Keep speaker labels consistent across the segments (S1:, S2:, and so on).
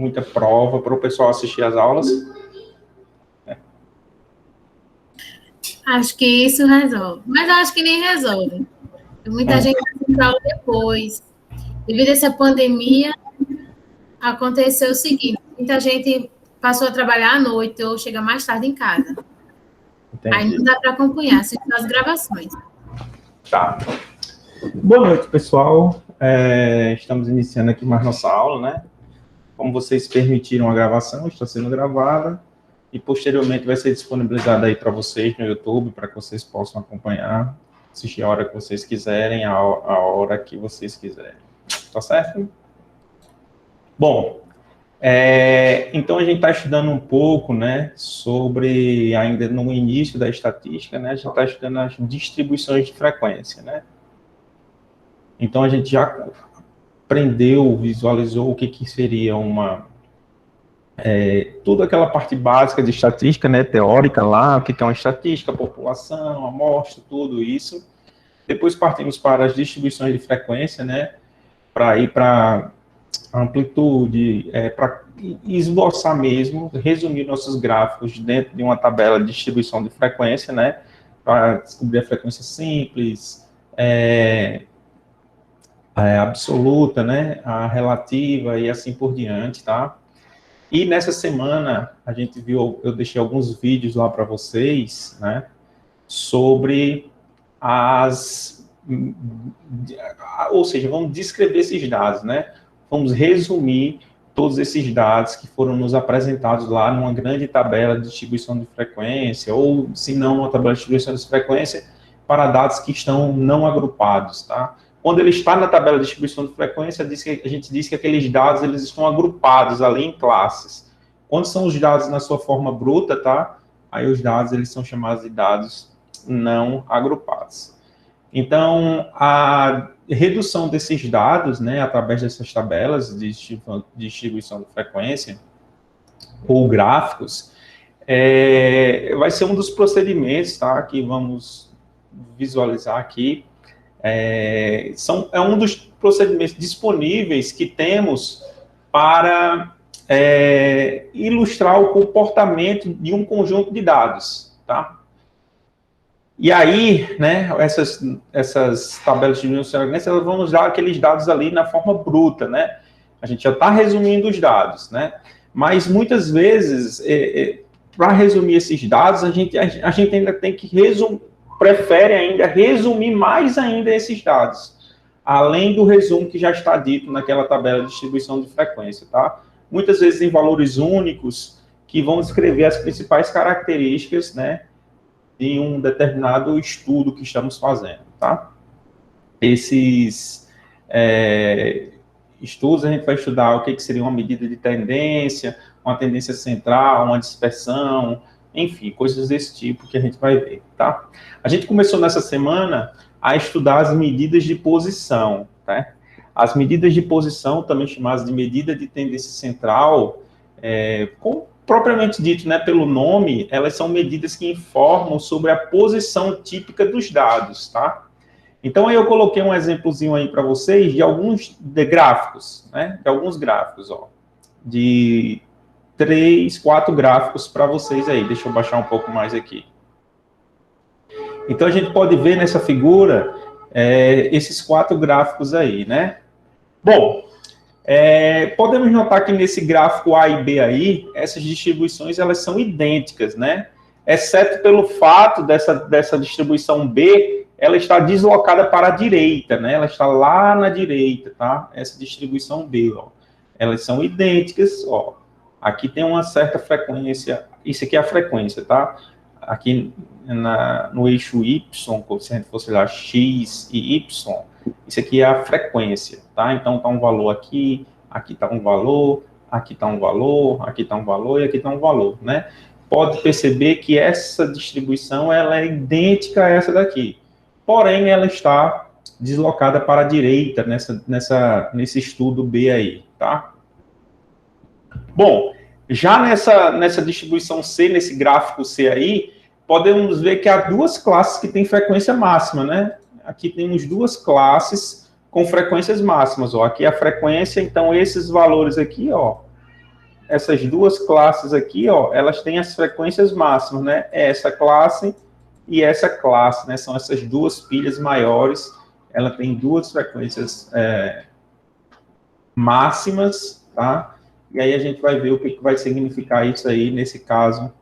S1: muita prova para o pessoal assistir às aulas?
S2: Acho que isso resolve. Mas eu acho que nem resolve. Muita gente vai aula depois. Devido a essa pandemia, aconteceu o seguinte: muita gente passou a trabalhar à noite ou chega mais tarde em casa.
S1: Entendi.
S2: Aí não dá para acompanhar, assistir as gravações.
S1: Tá. Boa noite, pessoal. Estamos iniciando aqui mais nossa aula, né? Como vocês permitiram a gravação, está sendo gravada e posteriormente vai ser disponibilizada aí para vocês no YouTube, para que vocês possam acompanhar, assistir a hora que vocês quiserem, a hora que vocês quiserem. Tá certo? Bom, então a gente está estudando um pouco, né, sobre, ainda no início da estatística, né, a gente está estudando as distribuições de frequência, né? Então a gente já aprendeu, visualizou o que seria toda aquela parte básica de estatística, né, teórica lá, o que é uma estatística, população, amostra, tudo isso. Depois partimos para as distribuições de frequência, né, para ir para amplitude, para esboçar mesmo, resumir nossos gráficos dentro de uma tabela de distribuição de frequência, né, para descobrir a frequência simples, absoluta, né, a relativa e assim por diante, tá? E nessa semana a gente viu, eu deixei alguns vídeos lá para vocês, né, sobre ou seja, vamos descrever esses dados, né? Vamos resumir todos esses dados que foram nos apresentados lá numa grande tabela de distribuição de frequência, ou, se não, uma tabela de distribuição de frequência para dados que estão não agrupados, tá? Quando ele está na tabela de distribuição de frequência, a gente diz que aqueles dados eles estão agrupados ali em classes. Quando são os dados na sua forma bruta, tá? Aí os dados eles são chamados de dados não agrupados. Então, a redução desses dados, né, através dessas tabelas de distribuição de frequência ou gráficos, vai ser um dos procedimentos, tá, que vamos visualizar aqui. É um dos procedimentos disponíveis que temos para ilustrar o comportamento de um conjunto de dados, tá? E aí, né, essas tabelas de distribuição de frequência, elas vão nos dar aqueles dados ali na forma bruta, né? A gente já está resumindo os dados, né? Mas muitas vezes, para resumir esses dados, a gente ainda tem que prefere ainda resumir mais ainda esses dados, além do resumo que já está dito naquela tabela de distribuição de frequência, tá? Muitas vezes em valores únicos que vão descrever as principais características, né, de um determinado estudo que estamos fazendo, tá? Esses estudos a gente vai estudar o que seria uma medida de tendência, uma tendência central, uma dispersão, enfim, coisas desse tipo que a gente vai ver, tá? A gente começou nessa semana a estudar as medidas de posição, tá? As medidas de posição, também chamadas de medida de tendência central, propriamente dito, né, pelo nome, elas são medidas que informam sobre a posição típica dos dados, tá? Então, aí eu coloquei um exemplozinho aí para vocês de alguns gráficos, né? De alguns gráficos, ó. De 3, 4 gráficos para vocês aí. Deixa eu baixar um pouco mais aqui. Então, a gente pode ver nessa figura esses 4 gráficos aí, né? Bom, podemos notar que nesse gráfico A e B aí, essas distribuições elas são idênticas, né? Exceto pelo fato dessa distribuição B, ela está deslocada para a direita, né? Ela está lá na direita, tá? Essa distribuição B, ó. Elas são idênticas, ó. Aqui tem uma certa frequência, isso aqui é a frequência, tá? Aqui no eixo Y, como se a gente fosse olhar X e Y, isso aqui é a frequência, tá? Então, está um valor aqui, aqui está um valor, aqui está um valor, aqui está um valor e aqui está um valor, né? Pode perceber que essa distribuição ela é idêntica a essa daqui, porém, ela está deslocada para a direita nesse estudo B aí, tá? Bom, já nessa distribuição C, nesse gráfico C aí, podemos ver que há 2 classes que têm frequência máxima, né? Aqui temos 2 classes com frequências máximas, ó. Aqui é a frequência, então esses valores aqui, ó, essas duas classes aqui, ó, elas têm as frequências máximas, né? Essa classe e essa classe, né? São essas duas pilhas maiores, ela tem duas frequências máximas, tá? E aí a gente vai ver o que vai significar isso aí, nesse caso,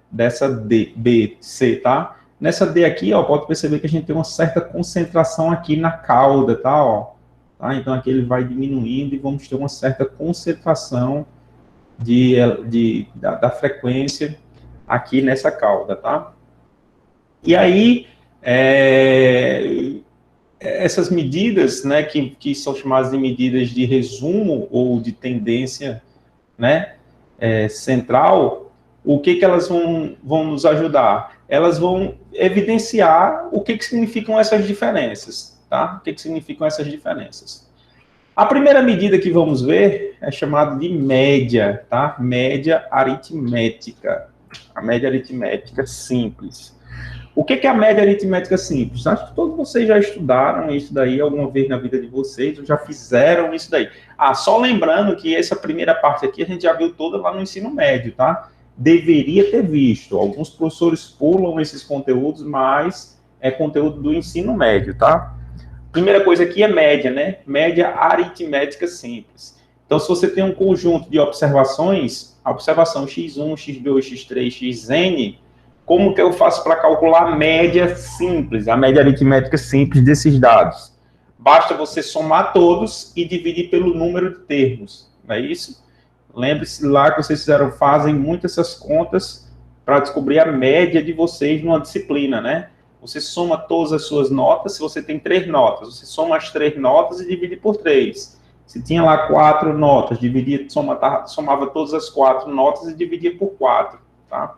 S1: dessa D, B, C, tá? Nessa D aqui, ó, pode perceber que a gente tem uma certa concentração aqui na cauda, tá? Ó, tá? Então aqui ele vai diminuindo e vamos ter uma certa concentração da frequência aqui nessa cauda, tá? E aí, essas medidas, né, que são chamadas de medidas de resumo ou de tendência, né, central, o que elas vão nos ajudar? Elas vão evidenciar o que significam essas diferenças, tá? O que significam essas diferenças. A primeira medida que vamos ver é chamada de média, tá? Média aritmética. A média aritmética simples. O que é a média aritmética simples? Acho que todos vocês já estudaram isso daí alguma vez na vida de vocês, ou já fizeram isso daí. Só lembrando que essa primeira parte aqui a gente já viu toda lá no ensino médio, tá? Deveria ter visto. Alguns professores pulam esses conteúdos, mas é conteúdo do ensino médio, tá? Primeira coisa aqui é média, né? Média aritmética simples. Então, se você tem um conjunto de observações, a observação x1, x2, x3, xn, como que eu faço para calcular a média simples, a média aritmética simples desses dados? Basta você somar todos e dividir pelo número de termos, não é isso? Lembre-se lá que vocês fazem muitas essas contas para descobrir a média de vocês numa disciplina, né? Você soma todas as suas notas, se você tem 3 notas, você soma as 3 notas e divide por 3. Se tinha lá 4 notas, somava todas as 4 notas e dividia por 4, tá?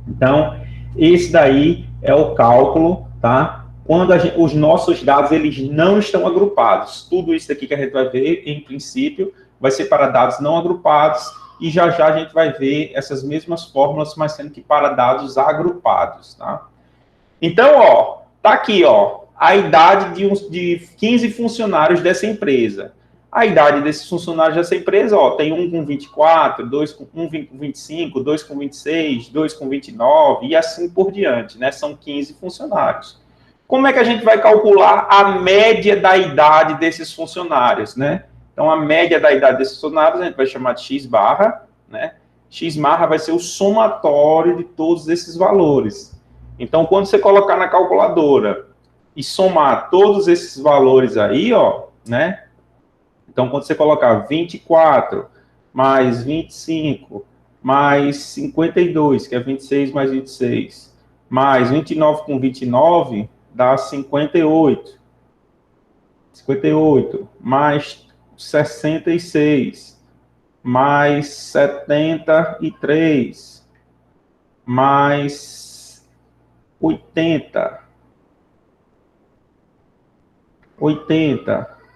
S1: Então, esse daí é o cálculo, tá? Quando os nossos dados, eles não estão agrupados. Tudo isso aqui que a gente vai ver, em princípio, vai ser para dados não agrupados, e já já a gente vai ver essas mesmas fórmulas, mas sendo que para dados agrupados, tá? Então, ó, tá aqui, ó, a idade de 15 funcionários dessa empresa. A idade desses funcionários dessa empresa, ó, tem um com 24, um com 25, dois com 26, dois com 29 e assim por diante, né? São 15 funcionários. Como é que a gente vai calcular a média da idade desses funcionários, né? Então, a média da idade desses funcionários a gente vai chamar de x barra, né? X barra vai ser o somatório de todos esses valores. Então, quando você colocar na calculadora e somar todos esses valores aí, ó, né? Então, quando você colocar 24 mais 25 mais 52, que é 26 mais 26, mais 29 com 29, dá 58. 58 mais 66 mais 73 mais 80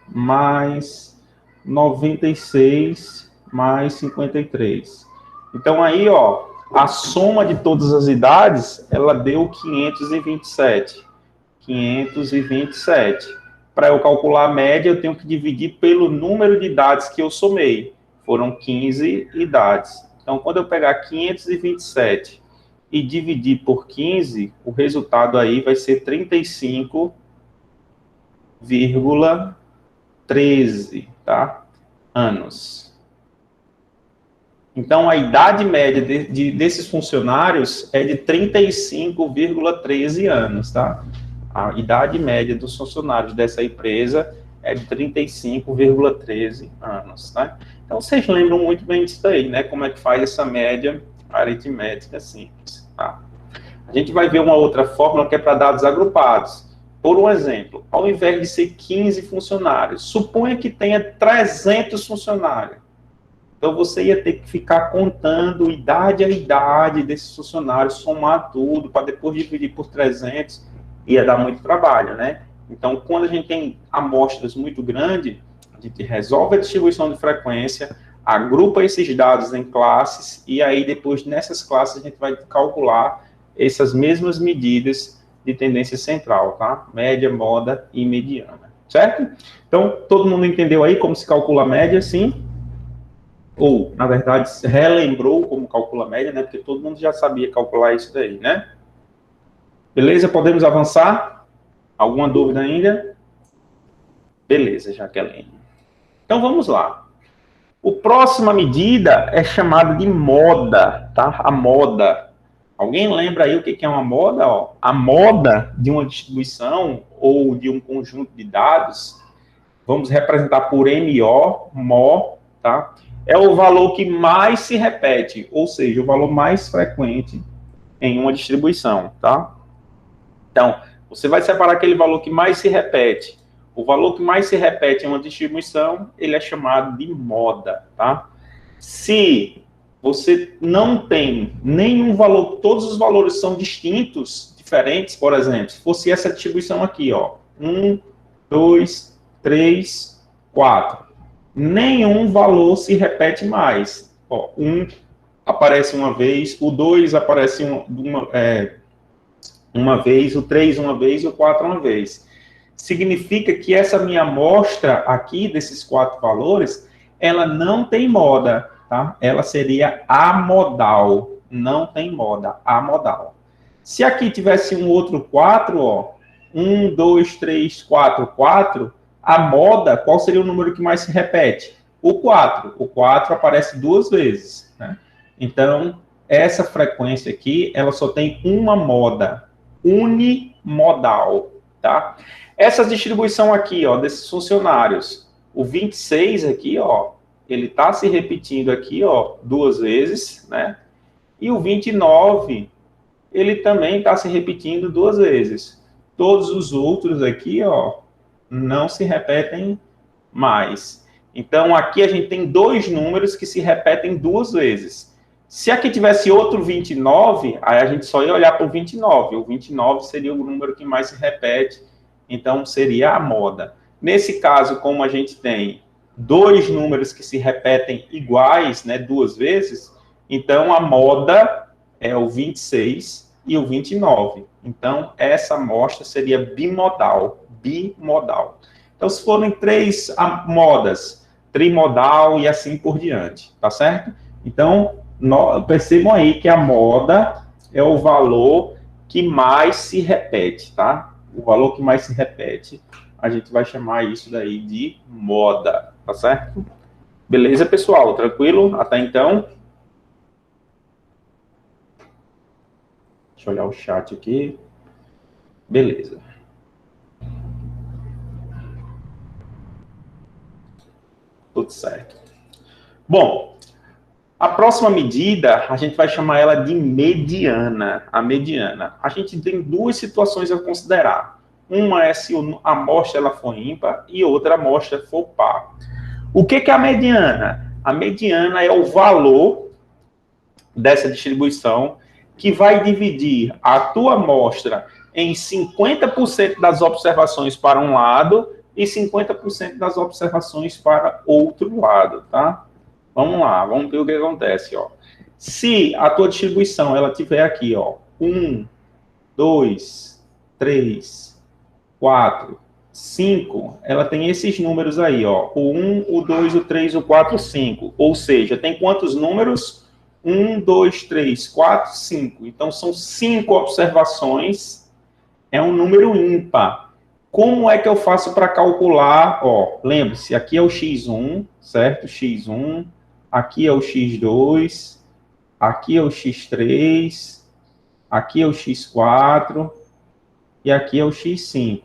S1: mais 96 mais 53. Então aí, ó, a soma de todas as idades, ela deu 527. 527. Para eu calcular a média, eu tenho que dividir pelo número de idades que eu somei. Foram 15 idades. Então, quando eu pegar 527 e dividir por 15, o resultado aí vai ser 35,13, tá? Anos. Então, a idade média desses funcionários é de 35,13 anos, tá? A idade média dos funcionários dessa empresa é de 35,13 anos, tá? Então, vocês lembram muito bem disso aí, né? Como é que faz essa média aritmética simples, tá? A gente vai ver uma outra fórmula que é para dados agrupados. Por um exemplo, ao invés de ser 15 funcionários, suponha que tenha 300 funcionários. Então, você ia ter que ficar contando idade a idade desses funcionários, somar tudo, para depois dividir por 300, ia dar muito trabalho, né? Então, quando a gente tem amostras muito grandes, a gente resolve a distribuição de frequência, agrupa esses dados em classes, e aí depois, nessas classes, a gente vai calcular essas mesmas medidas de tendência central, tá? Média, moda e mediana, certo? Então, todo mundo entendeu aí como se calcula a média, sim? ou, na verdade, relembrou como calcula a média, né? Porque todo mundo já sabia calcular isso daí, né? Beleza? Podemos avançar? Alguma dúvida ainda? Beleza, Jaqueline. Então, vamos lá. A próxima medida é chamada de moda, tá? A moda. Alguém lembra aí o que é uma moda? Ó, a moda de uma distribuição ou de um conjunto de dados, vamos representar por MO, MO, tá? É o valor que mais se repete, ou seja, o valor mais frequente em uma distribuição, tá? Então, você vai separar aquele valor que mais se repete. O valor que mais se repete em uma distribuição, ele é chamado de moda, tá? Se você não tem nenhum valor, todos os valores são distintos, diferentes, por exemplo, se fosse essa distribuição aqui, ó, 1, 2, 3, 4. Nenhum valor se repete mais. Ó, 1 aparece uma vez, o 2 aparece uma vez, o 3 uma vez e o 4 uma vez. Significa que essa minha amostra aqui, desses 4 valores, ela não tem moda, tá? Ela seria amodal. Não tem moda, amodal. Se aqui tivesse um outro 4, ó, 1, 2, 3, 4, 4, a moda, qual seria o número que mais se repete? O 4. O 4 aparece 2 vezes, né? Então, essa frequência aqui, ela só tem uma moda, unimodal, tá? Essa distribuição aqui, ó, desses funcionários, o 26 aqui, ó, ele está se repetindo aqui, ó, 2 vezes, né? E o 29, ele também está se repetindo 2 vezes. Todos os outros aqui, ó, não se repetem mais. Então, aqui a gente tem 2 números que se repetem 2 vezes. Se aqui tivesse outro 29, aí a gente só ia olhar para o 29. O 29 seria o número que mais se repete, então seria a moda. Nesse caso, como a gente tem 2 números que se repetem iguais, né, 2 vezes, então a moda é o 26 e o 29. Então, essa amostra seria bimodal. Bimodal. Então, se forem 3 modas, trimodal e assim por diante, tá certo? Então, percebam aí que a moda é o valor que mais se repete, tá? O valor que mais se repete, a gente vai chamar isso daí de moda, tá certo? Beleza, pessoal? Tranquilo? Até então? Deixa eu olhar o chat aqui. Beleza. Tudo certo. Bom, a próxima medida, a gente vai chamar ela de mediana. A mediana. A gente tem 2 situações a considerar. Uma é se a amostra ela for ímpar e outra amostra for par. O que é a mediana? A mediana é o valor dessa distribuição que vai dividir a tua amostra em 50% das observações para um lado e 50% das observações para outro lado, tá? Vamos lá, vamos ver o que acontece, ó. Se a tua distribuição, ela tiver aqui, ó, 1, 2, 3, 4, 5, ela tem esses números aí, ó, o 1, o 2, o 3, o 4, o 5. Ou seja, tem quantos números? 1, 2, 3, 4, 5. Então, são 5 observações, é um número ímpar. Como é que eu faço para calcular? Ó, lembre-se, aqui é o x1, certo? x1, aqui é o x2, aqui é o x3, aqui é o x4 e aqui é o x5,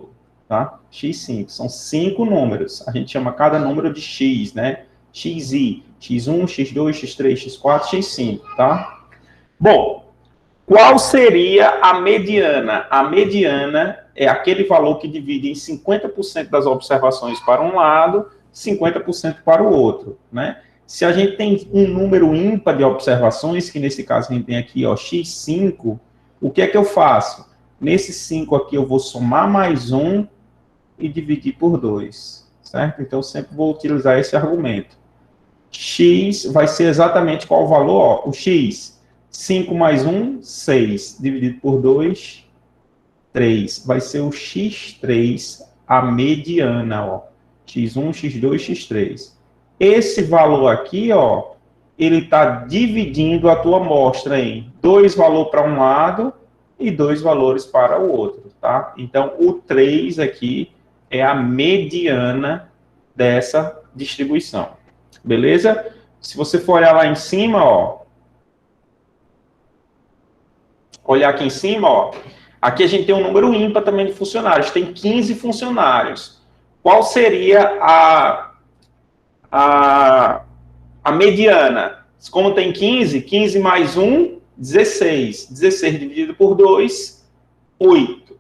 S1: tá? x5, são 5 números. A gente chama cada número de x, né? xi, x1, x2, x3, x4, x5, tá? Bom, qual seria a mediana? A mediana é aquele valor que divide em 50% das observações para um lado, 50% para o outro, né? Se a gente tem um número ímpar de observações, que nesse caso a gente tem aqui, ó, x5, o que é que eu faço? Nesse 5 aqui eu vou somar mais 1 e dividir por 2, certo? Então eu sempre vou utilizar esse argumento. X vai ser exatamente qual o valor? Ó, o x, 5 mais 1, 6, dividido por 2, 3. Vai ser o x3, a mediana, ó. x1, x2, x3. Esse valor aqui, ó, ele está dividindo a tua amostra em 2 valores para um lado e 2 valores para o outro, tá? Então, o 3 aqui é a mediana dessa distribuição, beleza? Se você for olhar lá em cima, ó, olhar aqui em cima, ó, aqui a gente tem um número ímpar também de funcionários, tem 15 funcionários. Qual seria a mediana? Como tem 15, 15 mais 1, 16. 16 dividido por 2, 8.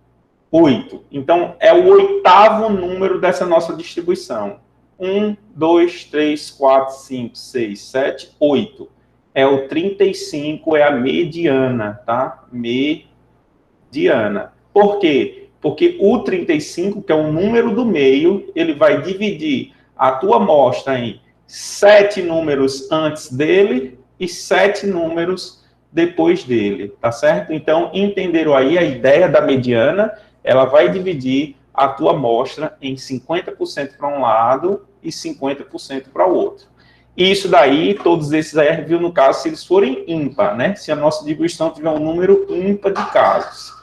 S1: 8. Então, é o 8º número dessa nossa distribuição. 1, 2, 3, 4, 5, 6, 7, 8. É o 35, é a mediana, tá? Mediana. Por quê? Porque o 35, que é o número do meio, ele vai dividir a tua amostra em 7 números antes dele e 7 números depois dele, tá certo? Então, entenderam aí a ideia da mediana? Ela vai dividir a tua amostra em 50% para um lado e 50% para o outro. Isso daí, todos esses aí, viu no caso, se eles forem ímpar, né? Se a nossa distribuição tiver um número ímpar de casos.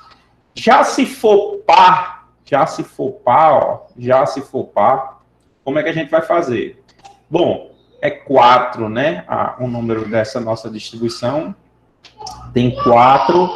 S1: Já se for par, como é que a gente vai fazer? Bom, é 4, né? O número dessa nossa distribuição tem 4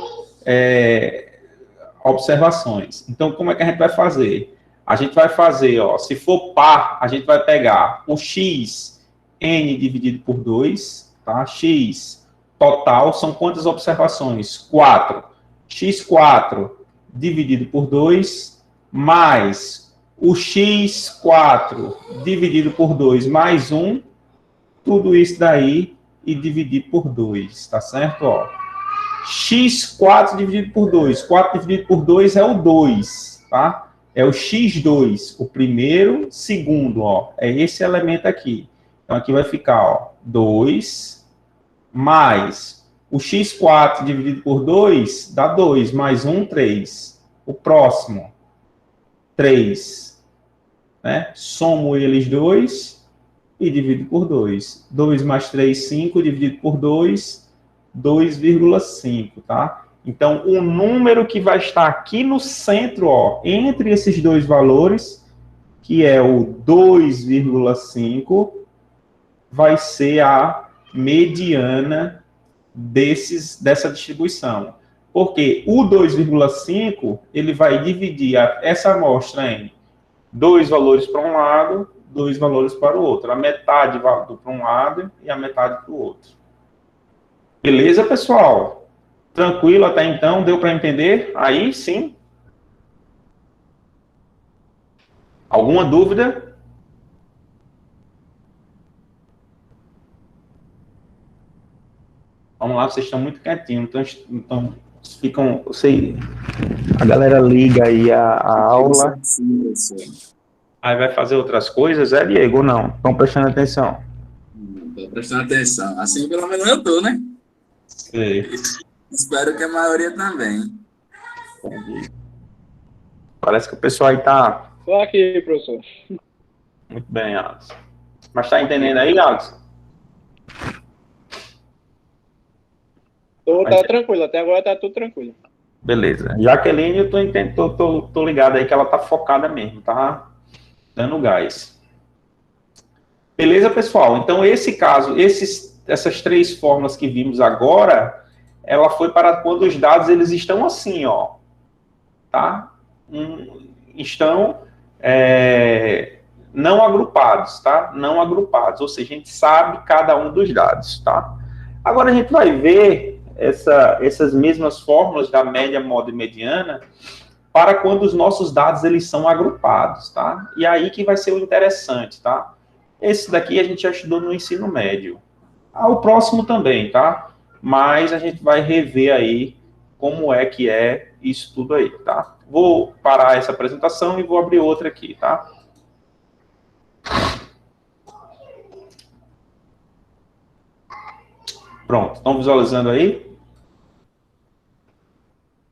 S1: observações. Então, como é que a gente vai fazer? A gente vai fazer, ó, se for par, a gente vai pegar o x, n dividido por 2, tá? X total são quantas observações? 4. x4 dividido por 2, mais o x4 dividido por 2 mais 1, tudo isso daí e dividido por 2, tá certo? Ó, x4 dividido por 2, 4 dividido por 2 é o 2, tá? É o x2, o primeiro, segundo, ó, é esse elemento aqui. Então, aqui vai ficar, ó, 2, mais o x4 dividido por 2, dá 2, mais 1, 3. O próximo, 3. Né? Somo eles 2 e divido por 2. 2 mais 3, 5, dividido por 2, 2,5, tá? Então, o número que vai estar aqui no centro, ó, entre esses dois valores, que é o 2,5, vai ser a mediana dessa distribuição. Porque o 2,5, ele vai dividir essa amostra em 2 valores para um lado, 2 valores para o outro. A metade para um lado e a metade para o outro. Beleza, pessoal? Tranquilo até então? Deu para entender? Aí sim. Alguma dúvida? Vamos lá, vocês estão muito quietinhos, então ficam, sei, a galera liga aí a aula, aí vai fazer outras coisas, Diego, ou não? Estão prestando atenção?
S3: Estou prestando atenção, assim pelo menos eu estou, né?
S1: Sei.
S3: Espero que a maioria também.
S1: Entendi. Parece que o pessoal aí tá...
S4: Estou aqui, professor.
S1: Muito bem, Alex. Mas tá entendendo aí, Alex?
S4: Tá tranquilo, até agora tá tudo tranquilo.
S1: Beleza. Jaqueline, eu tô ligado aí que ela tá focada mesmo, tá dando gás. Beleza, pessoal? Então, esse caso, essas 3 fórmulas que vimos agora, ela foi para quando os dados eles estão assim, ó, tá? Estão não agrupados, tá? Não agrupados, ou seja, a gente sabe cada um dos dados, tá? Agora a gente vai ver essas mesmas fórmulas da média, moda e mediana para quando os nossos dados eles são agrupados, tá? E aí que vai ser o interessante, tá? Esse daqui a gente já estudou no ensino médio. O próximo também, tá? Mas a gente vai rever aí como é que é isso tudo aí, tá? Vou parar essa apresentação e vou abrir outra aqui, tá? Pronto, estão visualizando aí?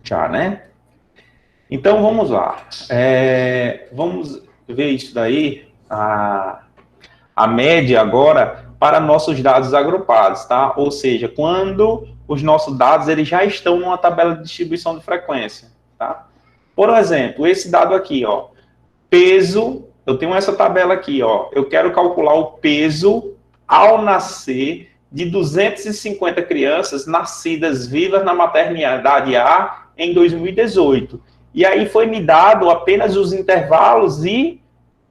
S1: Já, né? Então, vamos lá. Vamos ver isso daí, a média agora, para nossos dados agrupados, tá? Ou seja, quando os nossos dados eles já estão numa tabela de distribuição de frequência, tá? Por exemplo, esse dado aqui, ó, peso, eu tenho essa tabela aqui, ó, eu quero calcular o peso ao nascer de 250 crianças nascidas vivas na maternidade A em 2018. E aí foi me dado apenas os intervalos e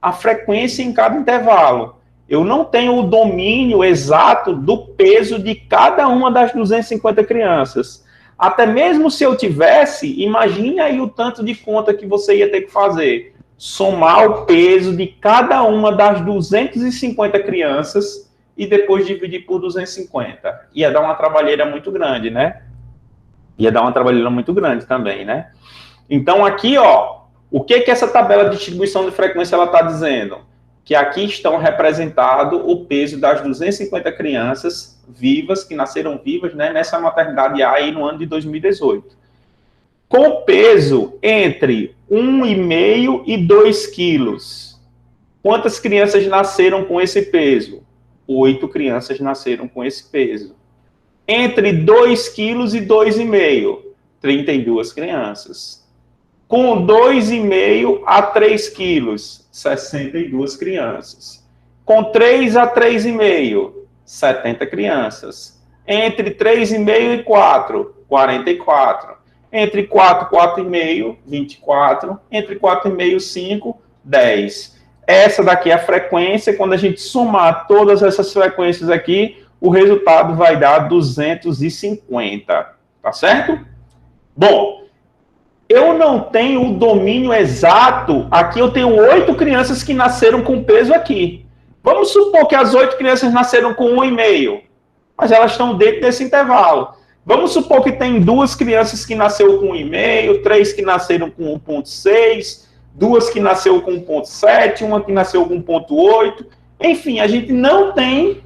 S1: a frequência em cada intervalo. Eu não tenho o domínio exato do peso de cada uma das 250 crianças. Até mesmo se eu tivesse, imagine aí o tanto de conta que você ia ter que fazer. Somar o peso de cada uma das 250 crianças e depois dividir por 250. Ia dar uma trabalheira muito grande, né? Ia dar uma trabalheira muito grande também, né? Então, aqui, ó, o que essa tabela de distribuição de frequência ela está dizendo? Que aqui estão representado o peso das 250 crianças vivas, que nasceram vivas, né, nessa maternidade A aí no ano de 2018. Com peso entre 1,5 e 2 quilos. Quantas crianças nasceram com esse peso? 8 crianças nasceram com esse peso. Entre 2 quilos e 2,5, 32 crianças. Com 2,5 a 3 quilos, 62 crianças. Com 3 a 3,5, 70 crianças. Entre 3,5 e 4, 44. Entre 4 e 4,5, 24. Entre 4,5 e 5, 10. Essa daqui é a frequência. Quando a gente somar todas essas frequências aqui, o resultado vai dar 250. Tá certo? Bom, eu não tenho o domínio exato. Aqui eu tenho 8 crianças que nasceram com peso aqui. Vamos supor que as 8 crianças nasceram com 1,5, mas elas estão dentro desse intervalo. Vamos supor que tem 2 crianças que nasceram com 1,5, 3 que nasceram com 1,6, 2 que nasceram com 1,7, uma que nasceu com 1,8. Enfim, a gente não tem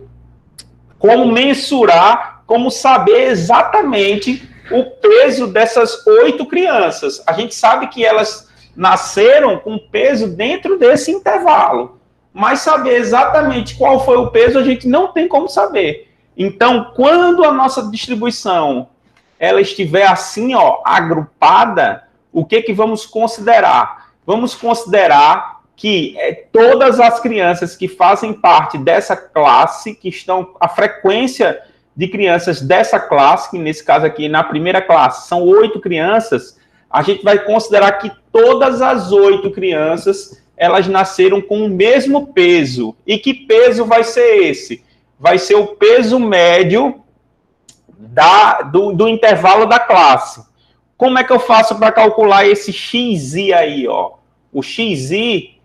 S1: como mensurar, como saber exatamente o peso dessas 8 crianças. A gente sabe que elas nasceram com peso dentro desse intervalo, mas saber exatamente qual foi o peso a gente não tem como saber. Então, quando a nossa distribuição ela estiver assim, ó, agrupada, o que vamos considerar? Vamos considerar que todas as crianças que fazem parte dessa classe, que estão, a frequência de crianças dessa classe, que nesse caso aqui, na primeira classe, são 8 crianças, a gente vai considerar que todas as 8 crianças, elas nasceram com o mesmo peso. E que peso vai ser esse? Vai ser o peso médio do intervalo da classe. Como é que eu faço para calcular esse XI aí, ó? O XI,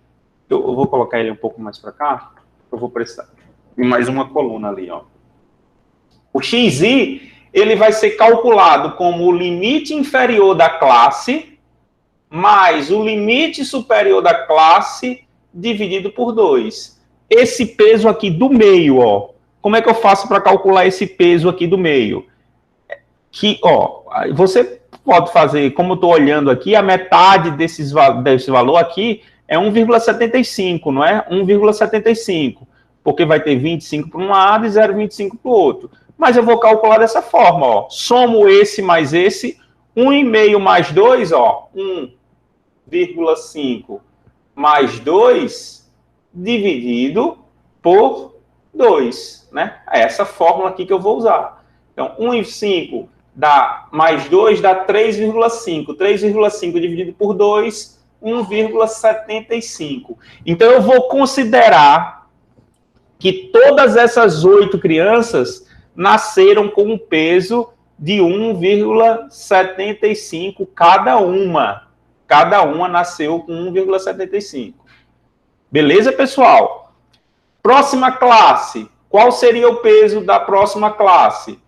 S1: eu vou colocar ele um pouco mais para cá, eu vou precisar de mais uma coluna ali, ó. O XI, ele vai ser calculado como o limite inferior da classe mais o limite superior da classe dividido por 2. Esse peso aqui do meio, ó, como é que eu faço para calcular esse peso aqui do meio? Que, ó, você pode fazer, como eu estou olhando aqui, a metade desse valor aqui é 1,75, não é? 1,75, porque vai ter 25 para um lado e 0,25 para o outro. Mas eu vou calcular dessa forma, ó. Somo esse mais esse, 1,5 mais 2, ó, 1,5 mais 2 dividido por 2, né? É essa fórmula aqui que eu vou usar. Então, 1,5 dá mais 2 dá 3,5. 3,5 dividido por 2, 1,75. Então, eu vou considerar que todas essas 8 crianças nasceram com um peso de 1,75 cada uma. Cada uma nasceu com 1,75. Beleza, pessoal? Próxima classe. Qual seria o peso da próxima classe?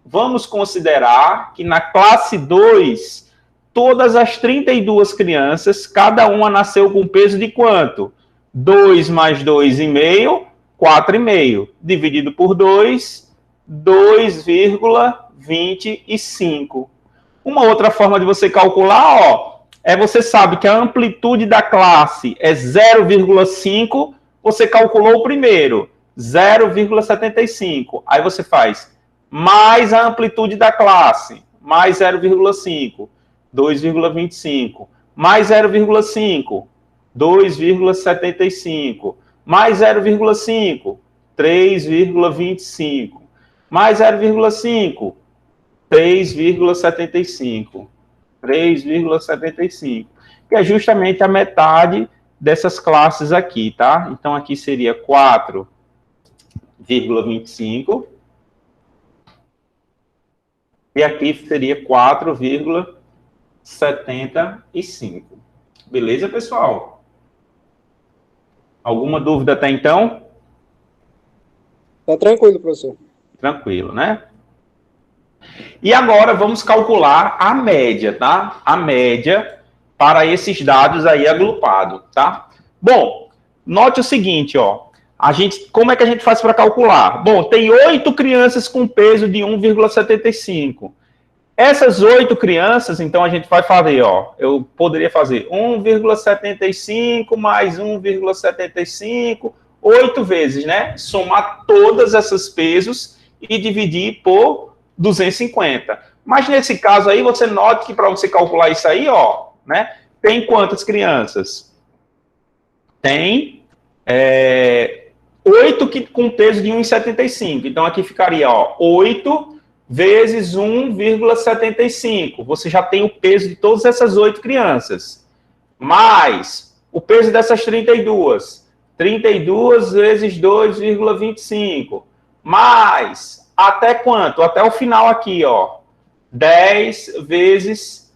S1: Vamos considerar que na classe 2, todas as 32 crianças, cada uma nasceu com peso de quanto? 2 mais 2,5, 4,5. Dividido por 2, 2,25. Uma outra forma de você calcular, ó, você sabe que a amplitude da classe é 0,5, você calculou o primeiro. 0,75. Aí você faz mais a amplitude da classe, mais 0,5, 2,25, mais 0,5, 2,75, mais 0,5, 3,25, mais 0,5, 3,75, 3,75, que é justamente a metade dessas classes aqui, tá? Então, aqui seria 4,25 e aqui seria 4,75. Beleza, pessoal? Alguma dúvida até então?
S4: Tá tranquilo, professor.
S1: Tranquilo, né? E agora vamos calcular a média, tá? A média para esses dados aí agrupados, tá? Bom, note o seguinte, ó. Como é que a gente faz para calcular? Bom, tem 8 crianças com peso de 1,75. Essas 8 crianças, então a gente vai fazer, ó. Eu poderia fazer 1,75 mais 1,75, 8 vezes, né? Somar todas essas pesos e dividir por 250. Mas nesse caso aí, você note que para você calcular isso aí, ó, né? Tem quantas crianças? Tem 8 com peso de 1,75. Então aqui ficaria, ó, 8 vezes 1,75. Você já tem o peso de todas essas 8 crianças. Mais o peso dessas 32. 32 vezes 2,25. Mais até quanto? Até o final aqui, ó. 10 vezes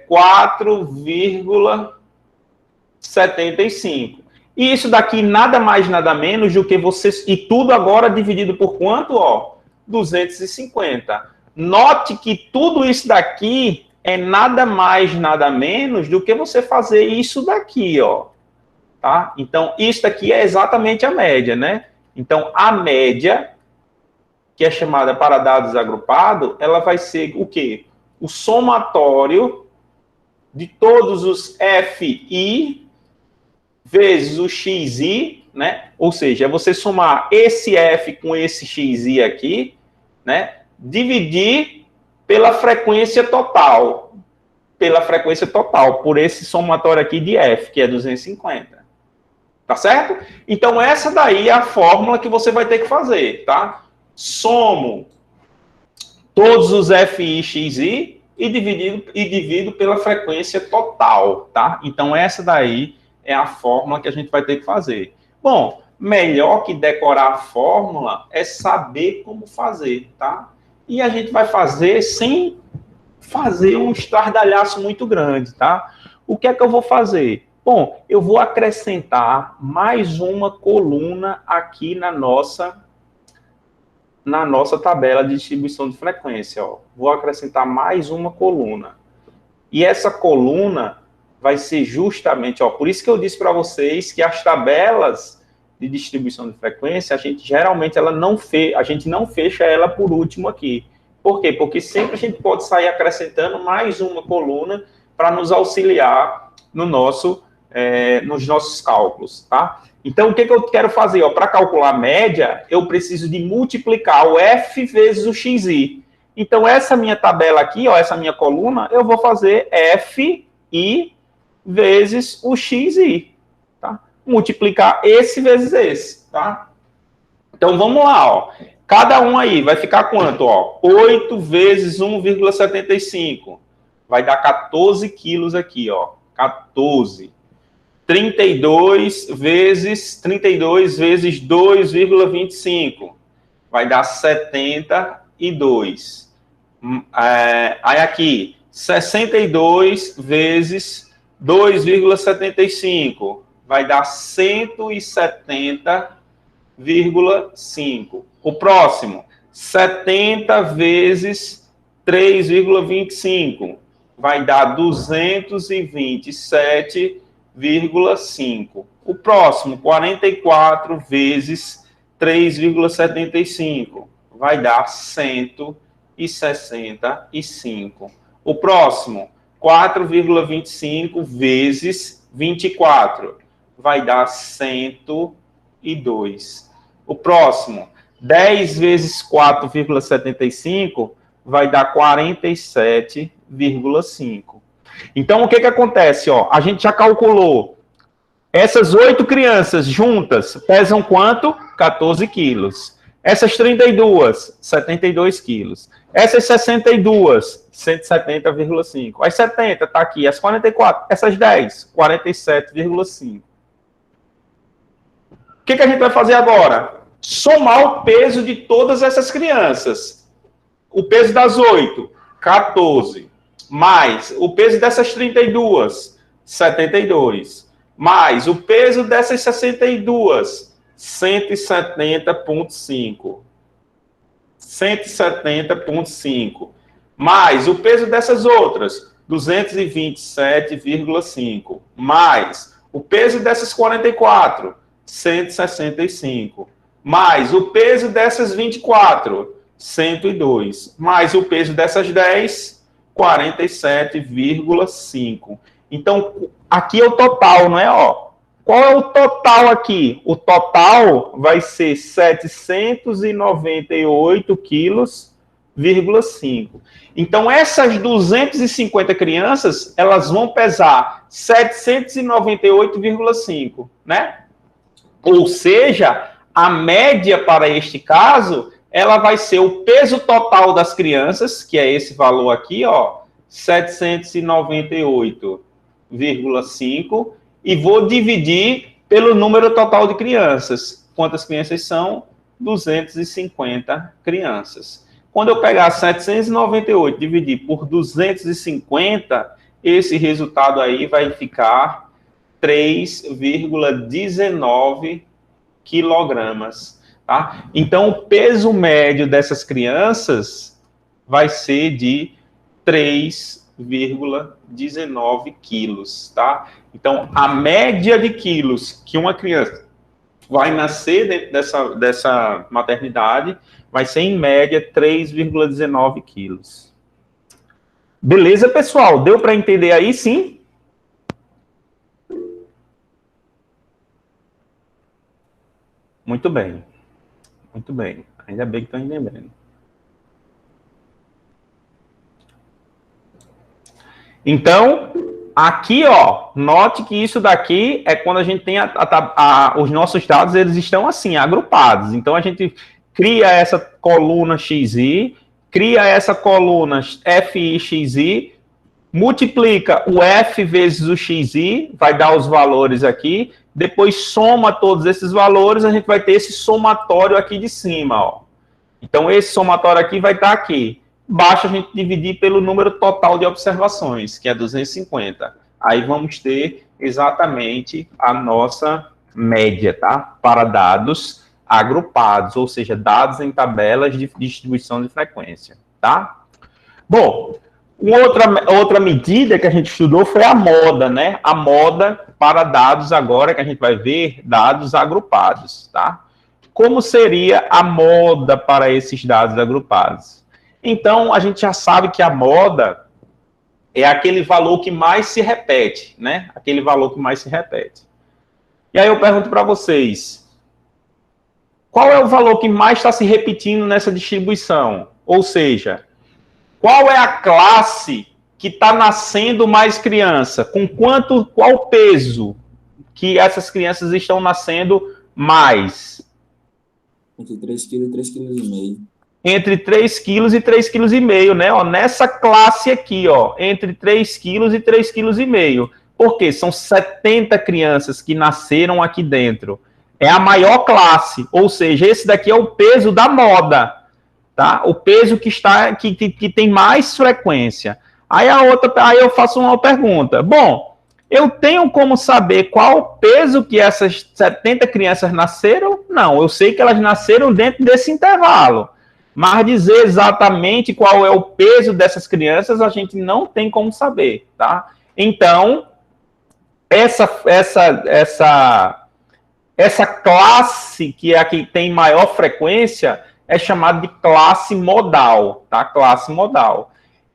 S1: 4,75. E isso daqui nada mais, nada menos do que vocês... E tudo agora dividido por quanto, ó? 250. Note que tudo isso daqui é nada mais, nada menos do que você fazer isso daqui, ó. Tá? Então, isso daqui é exatamente a média, né? Então, a média, que é chamada para dados agrupados, ela vai ser o quê? O somatório de todos os FI vezes o XI, né? Ou seja, é você somar esse F com esse XI aqui, né? Dividir pela frequência total. Pela frequência total, por esse somatório aqui de F, que é 250. Tá certo? Então, essa daí é a fórmula que você vai ter que fazer, tá? Somo todos os FI e XI e divido pela frequência total, tá? Então, essa daí é a fórmula que a gente vai ter que fazer. Bom, melhor que decorar a fórmula é saber como fazer, tá? E a gente vai fazer sem fazer um estardalhaço muito grande, tá? O que é que eu vou fazer? Bom, eu vou acrescentar mais uma coluna aqui na nossa tabela de distribuição de frequência, ó. Vou acrescentar mais uma coluna. E essa coluna vai ser justamente, ó, por isso que eu disse para vocês que as tabelas de distribuição de frequência, a gente geralmente a gente não fecha ela por último aqui. Por quê? Porque sempre a gente pode sair acrescentando mais uma coluna para nos auxiliar nos nossos cálculos, tá? Então, o que eu quero fazer? Para calcular a média, eu preciso de multiplicar o F vezes o XI. Então, essa minha tabela aqui, ó, essa minha coluna, eu vou fazer FI vezes o XI, tá? Multiplicar esse vezes esse, tá? Então, vamos lá, ó. Cada um aí vai ficar quanto, ó? 8 vezes 1,75. Vai dar 14 quilos aqui, ó. 14. 32 vezes 2,25. Vai dar 72. Aí aqui, 62 vezes 2,75. Vai dar 170,5. O próximo, 70 vezes 3,25. Vai dar 227,5. O próximo, 44 vezes 3,75. Vai dar 165. O próximo, 4,25 vezes 24. Vai dar 102. O próximo, 10 vezes 4,75 vai dar 47,5. Então, o que acontece? Ó, a gente já calculou. Essas 8 crianças juntas pesam quanto? 14 quilos. Essas 32, 72 quilos. Essas 62, 170,5. As 70, tá aqui. As 44, essas 10, 47,5. O que a gente vai fazer agora? Somar o peso de todas essas crianças. O peso das 8, 14. Mais o peso dessas 32, 72. Mais o peso dessas 62, 170,5. 170,5. Mais o peso dessas outras, 227,5. Mais o peso dessas 44, 165. Mais o peso dessas 24, 102. Mais o peso dessas 10, 47,5. Então, aqui é o total, não é? Ó, qual é o total aqui? O total vai ser 798 quilos,5. Então, essas 250 crianças, elas vão pesar 798,5, né? Ou seja, a média para este caso, ela vai ser o peso total das crianças, que é esse valor aqui, ó, 798,5, e vou dividir pelo número total de crianças. Quantas crianças são? 250 crianças. Quando eu pegar 798 e dividir por 250, esse resultado aí vai ficar 3,19 quilogramas. Tá? Então, o peso médio dessas crianças vai ser de 3,19 quilos, tá? Então, a média de quilos que uma criança vai nascer dentro dessa maternidade vai ser, em média, 3,19 quilos. Beleza, pessoal? Deu para entender aí, sim? Muito bem. Muito bem. Ainda bem que estão entendendo. Então, aqui, ó, note que isso daqui é quando a gente tem os nossos dados, eles estão assim, agrupados. Então, a gente cria essa coluna XI, cria essa coluna FIXI, multiplica o F vezes o XI, vai dar os valores aqui, depois soma todos esses valores, a gente vai ter esse somatório aqui de cima, ó. Então, esse somatório aqui vai estar aqui. Basta a gente dividir pelo número total de observações, que é 250. Aí vamos ter exatamente a nossa média, tá? Para dados agrupados, ou seja, dados em tabelas de distribuição de frequência, tá? Bom, outra medida que a gente estudou foi a moda, né? A moda para dados agora, que a gente vai ver, dados agrupados, tá? Como seria a moda para esses dados agrupados? Então, a gente já sabe que a moda é aquele valor que mais se repete, né? Aquele valor que mais se repete. E aí eu pergunto para vocês, qual é o valor que mais está se repetindo nessa distribuição? Ou seja, qual é a classe que está nascendo mais criança? Qual peso que essas crianças estão nascendo mais?
S3: Entre 3 kg e 3,5 kg.
S1: Entre 3 kg e 3,5 kg, né? Ó, nessa classe aqui, ó, entre 3 kg e 3,5 kg. Por quê? São 70 crianças que nasceram aqui dentro. É a maior classe, ou seja, esse daqui é o peso da moda, tá? O peso que tem mais frequência. Aí eu faço uma pergunta. Bom, eu tenho como saber qual o peso que essas 70 crianças nasceram? Não, eu sei que elas nasceram dentro desse intervalo. Mas dizer exatamente qual é o peso dessas crianças, a gente não tem como saber, tá? Então, essa classe, que é a que tem maior frequência, é chamada de classe modal, tá? Classe modal.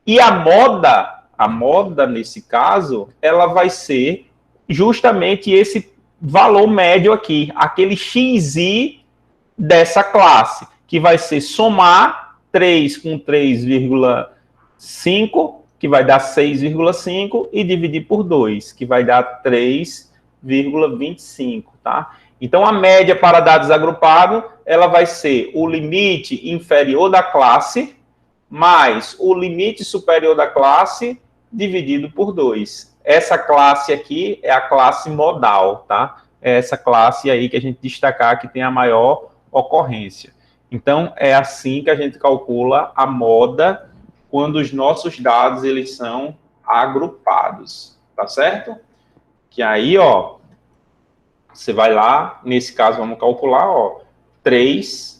S1: E a moda, nesse caso, ela vai ser justamente esse valor médio aqui, aquele XI dessa classe, que vai ser somar 3 com 3,5, que vai dar 6,5, e dividir por 2, que vai dar 3,25, tá? Então, a média para dados agrupados, ela vai ser o limite inferior da classe mais o limite superior da classe dividido por 2. Essa classe aqui é a classe modal, tá? É essa classe aí que a gente destacar que tem a maior ocorrência. Então, é assim que a gente calcula a moda quando os nossos dados, eles são agrupados, tá certo? Que aí, ó, você vai lá, nesse caso, vamos calcular, ó, 3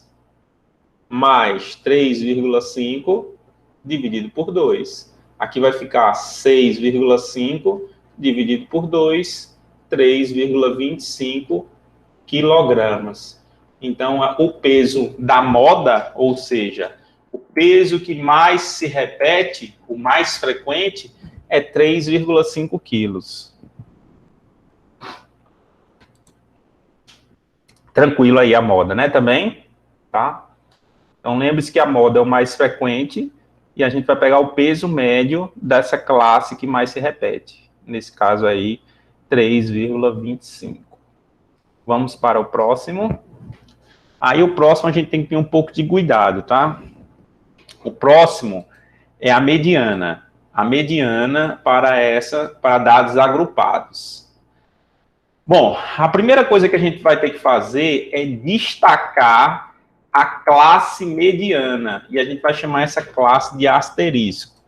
S1: mais 3,5 dividido por 2. Aqui vai ficar 6,5 dividido por 2, 3,25 quilogramas. Então, o peso da moda, ou seja, o peso que mais se repete, o mais frequente, é 3,5 quilos. Tranquilo aí a moda, né, também? Tá? Então, lembre-se que a moda é o mais frequente e a gente vai pegar o peso médio dessa classe que mais se repete. Nesse caso aí, 3,25. Vamos para o próximo. Aí, o próximo a gente tem que ter um pouco de cuidado, tá? O próximo é a mediana. A mediana para dados agrupados. Bom, a primeira coisa que a gente vai ter que fazer é destacar a classe mediana. E a gente vai chamar essa classe de asterisco.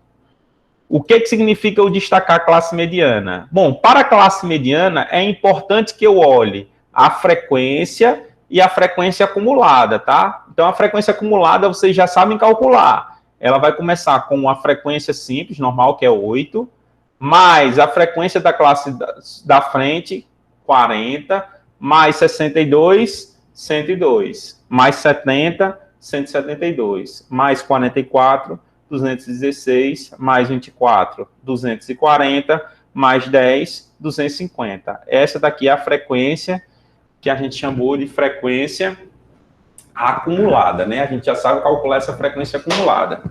S1: O que significa eu destacar a classe mediana? Bom, para a classe mediana, é importante que eu olhe a frequência e a frequência acumulada, tá? Então, a frequência acumulada, vocês já sabem calcular. Ela vai começar com uma frequência simples, normal, que é 8, mais a frequência da classe da frente, 40, mais 62, 102, mais 70, 172, mais 44, 216, mais 24, 240, mais 10, 250. Essa daqui é a frequência que a gente chamou de frequência acumulada, né? A gente já sabe calcular essa frequência acumulada.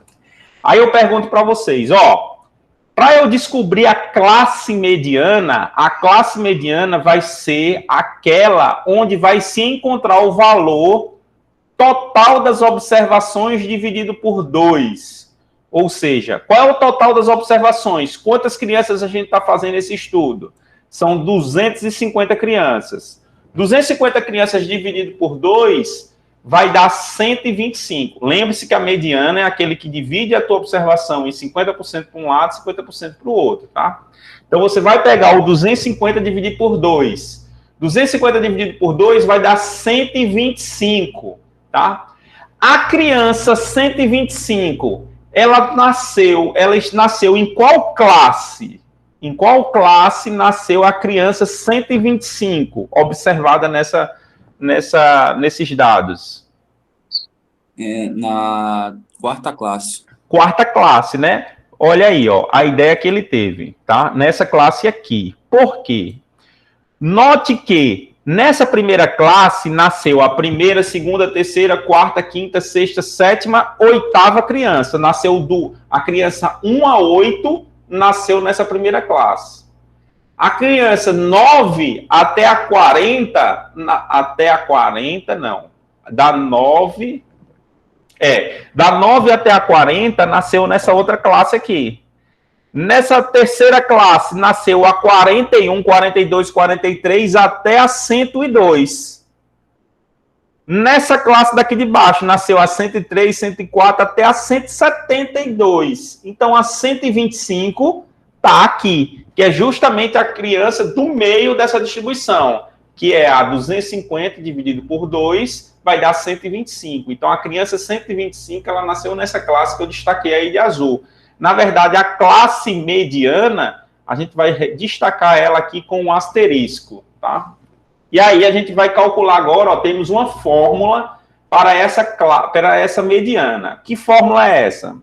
S1: Aí eu pergunto para vocês, ó, para eu descobrir a classe mediana vai ser aquela onde vai se encontrar o valor total das observações dividido por 2. Ou seja, qual é o total das observações? Quantas crianças a gente está fazendo esse estudo? São 250 crianças. 250 crianças dividido por 2 vai dar 125. Lembre-se que a mediana é aquele que divide a tua observação em 50% para um lado e 50% para o outro, tá? Então, você vai pegar o 250 dividido por 2. 250 dividido por 2 vai dar 125, tá? A criança 125, ela nasceu em qual classe? Em qual classe nasceu a criança 125, observada nesses dados?
S5: Na quarta classe.
S1: Quarta classe, né? Olha aí, ó, a ideia que ele teve, tá? Nessa classe aqui. Por quê? Note que nessa primeira classe nasceu a primeira, segunda, terceira, quarta, quinta, sexta, sétima, oitava criança. Nasceu a criança 1 a 8, nasceu nessa primeira classe. A criança 9 até a 40, da 9 até a 40 nasceu nessa outra classe aqui. Nessa terceira classe nasceu a 41, 42, 43 até a 102. Nessa classe daqui de baixo nasceu a 103, 104 até a 172. Então a 125 está aqui, que é justamente a criança do meio dessa distribuição, que é a 250 dividido por 2, vai dar 125. Então, a criança 125, ela nasceu nessa classe que eu destaquei aí de azul. Na verdade, a classe mediana, a gente vai destacar ela aqui com um asterisco, tá? E aí, a gente vai calcular agora, ó, temos uma fórmula para essa mediana. Que fórmula é essa?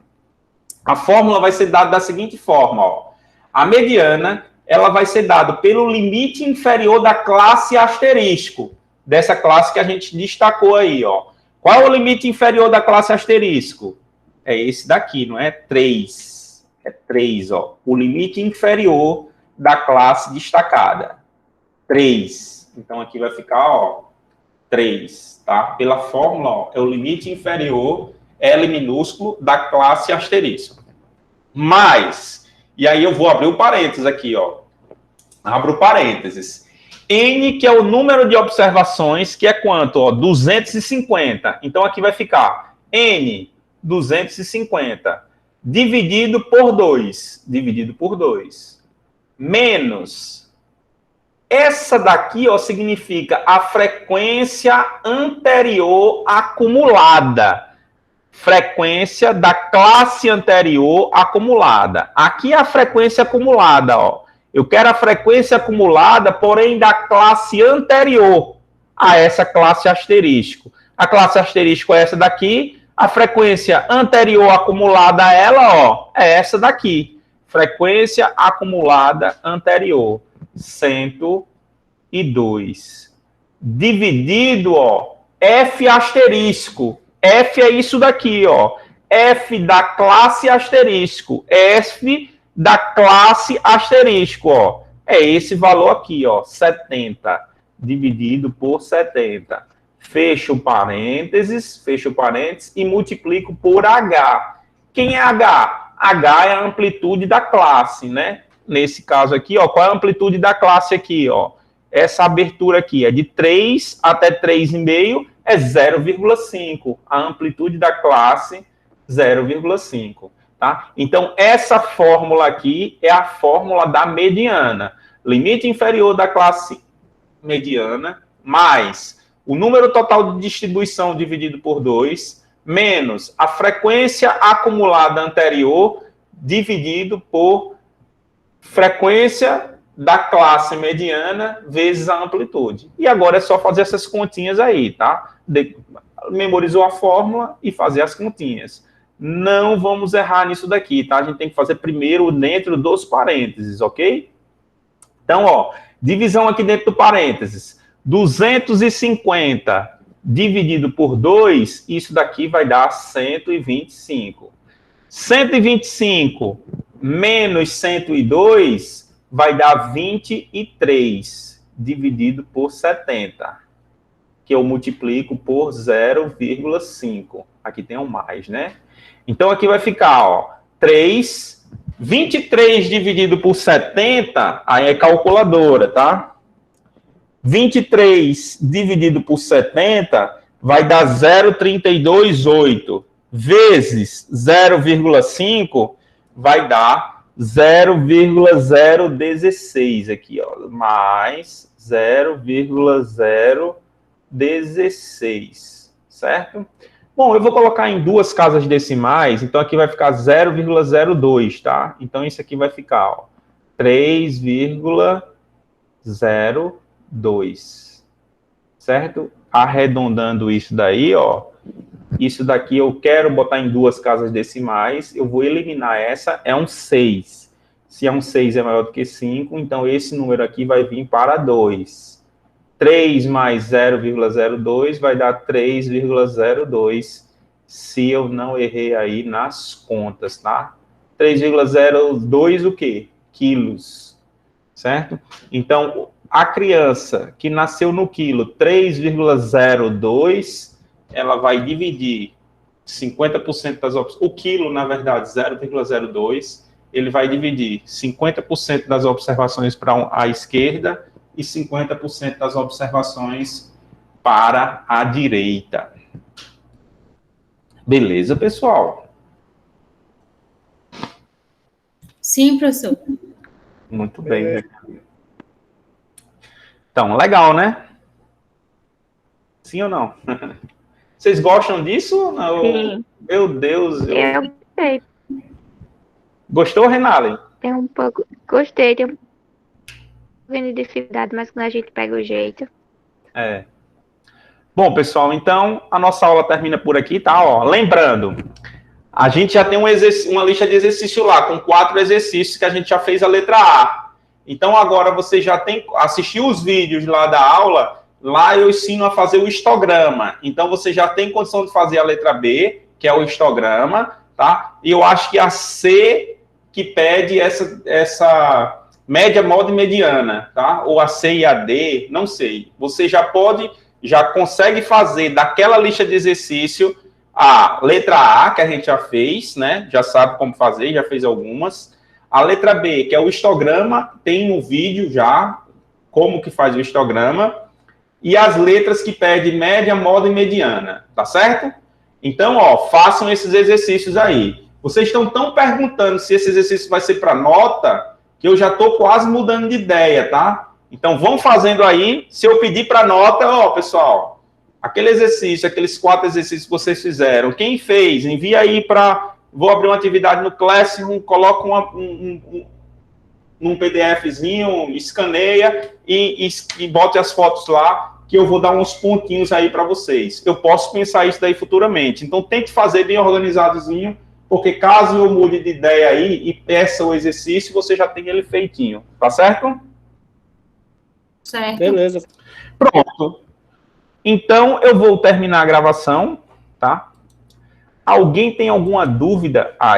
S1: A fórmula vai ser dada da seguinte forma, ó. A mediana, ela vai ser dada pelo limite inferior da classe asterisco, dessa classe que a gente destacou aí, ó. Qual é o limite inferior da classe asterisco? É esse daqui, não é? 3. É 3, ó. O limite inferior da classe destacada. 3. Então, aqui vai ficar, ó, 3, tá? Pela fórmula, ó, é o limite inferior L minúsculo da classe asterisco. Mais, e aí eu vou abrir o parênteses aqui, ó. Abro parênteses. N, que é o número de observações, que é quanto? Ó, 250. Então, aqui vai ficar N, 250, dividido por 2. Dividido por 2. Menos. Essa daqui, ó, significa a frequência anterior acumulada. Frequência da classe anterior acumulada. Aqui é a frequência acumulada, ó. Eu quero a frequência acumulada, porém, da classe anterior a essa classe asterisco. A classe asterisco é essa daqui. A frequência anterior acumulada a ela, ó, é essa daqui. Frequência acumulada anterior. 102. Dividido, ó, F asterisco. F é isso daqui, ó. F da classe asterisco. F da classe asterisco, ó. É esse valor aqui, ó. 70 dividido por 70. Fecho parênteses e multiplico por H. Quem é H? H é a amplitude da classe, né? Nesse caso aqui, ó, qual é a amplitude da classe aqui, ó? Essa abertura aqui é de 3 até 3,5, é 0,5. A amplitude da classe, 0,5. Tá? Então, essa fórmula aqui é a fórmula da mediana. Limite inferior da classe mediana, mais o número total de distribuição dividido por 2, menos a frequência acumulada anterior, dividido por frequência da classe mediana vezes a amplitude. E agora é só fazer essas continhas aí, tá? Memorizou a fórmula e fazer as continhas. Não vamos errar nisso daqui, tá? A gente tem que fazer primeiro dentro dos parênteses, ok? Então, ó, divisão aqui dentro do parênteses. 250 dividido por 2, isso daqui vai dar 125. 125 menos 102 vai dar 23 dividido por 70, que eu multiplico por 0,5. Aqui tem um mais, né? Então, aqui vai ficar, ó, 3, 23 dividido por 70, aí é calculadora, tá? 23 dividido por 70 vai dar 0,328, vezes 0,5 vai dar 0,016 aqui, ó, mais 0,016, certo? Bom, eu vou colocar em duas casas decimais, então aqui vai ficar 0,02, tá? Então isso aqui vai ficar, ó, 3,02, certo? Arredondando isso daí, ó, isso daqui eu quero botar em duas casas decimais, eu vou eliminar essa, é um 6. Se é um 6 é maior do que 5, então esse número aqui vai vir para 2. 3 mais 0,02 vai dar 3,02, se eu não errei aí nas contas, tá? 3,02 o quê? Quilos, certo? Então, a criança que nasceu no quilo 3,02, ela vai dividir 50% das observações, o quilo, na verdade, 0,02, ele vai dividir 50% das observações para a esquerda e 50% das observações para a direita. Beleza, pessoal?
S2: Sim, professor.
S1: Muito bem. Então, legal, né? Sim ou não? Vocês gostam disso? Não?
S6: Sim.
S1: Meu Deus.
S6: Eu gostei.
S1: Gostou, Renale?
S6: Tem um pouco. Gostei, tem um pouco de dificuldade, mas quando a gente pega o jeito.
S1: É. Bom, pessoal, então a nossa aula termina por aqui, tá? Ó, lembrando, a gente já tem uma lista de exercício lá, com 4 exercícios que a gente já fez a letra A. Então agora você já tem assistiu os vídeos lá da aula lá eu ensino a fazer o histograma. Então, você já tem condição de fazer a letra B, que é o histograma, tá? E eu acho que a C que pede essa média, moda e mediana, tá? Ou a C e a D, não sei. Você já consegue fazer daquela lista de exercício a letra A, que a gente já fez, né? Já sabe como fazer, já fez algumas. A letra B, que é o histograma, tem no vídeo já como que faz o histograma. E as letras que pedem média, moda e mediana, tá certo? Então, ó, façam esses exercícios aí. Vocês estão tão perguntando se esse exercício vai ser para nota, que eu já estou quase mudando de ideia, tá? Então, vão fazendo aí. Se eu pedir para nota, ó, pessoal, aquele exercício, aqueles 4 exercícios que vocês fizeram, quem fez, envia aí para... Vou abrir uma atividade no Classroom, coloca num PDFzinho, escaneia e bote as fotos lá, que eu vou dar uns pontinhos aí para vocês. Eu posso pensar isso daí futuramente. Então, tente fazer bem organizadozinho, porque caso eu mude de ideia aí e peça o exercício, você já tem ele feitinho. Tá certo?
S2: Certo.
S4: Beleza.
S1: Pronto. Então, eu vou terminar a gravação, tá? Alguém tem alguma dúvida aí?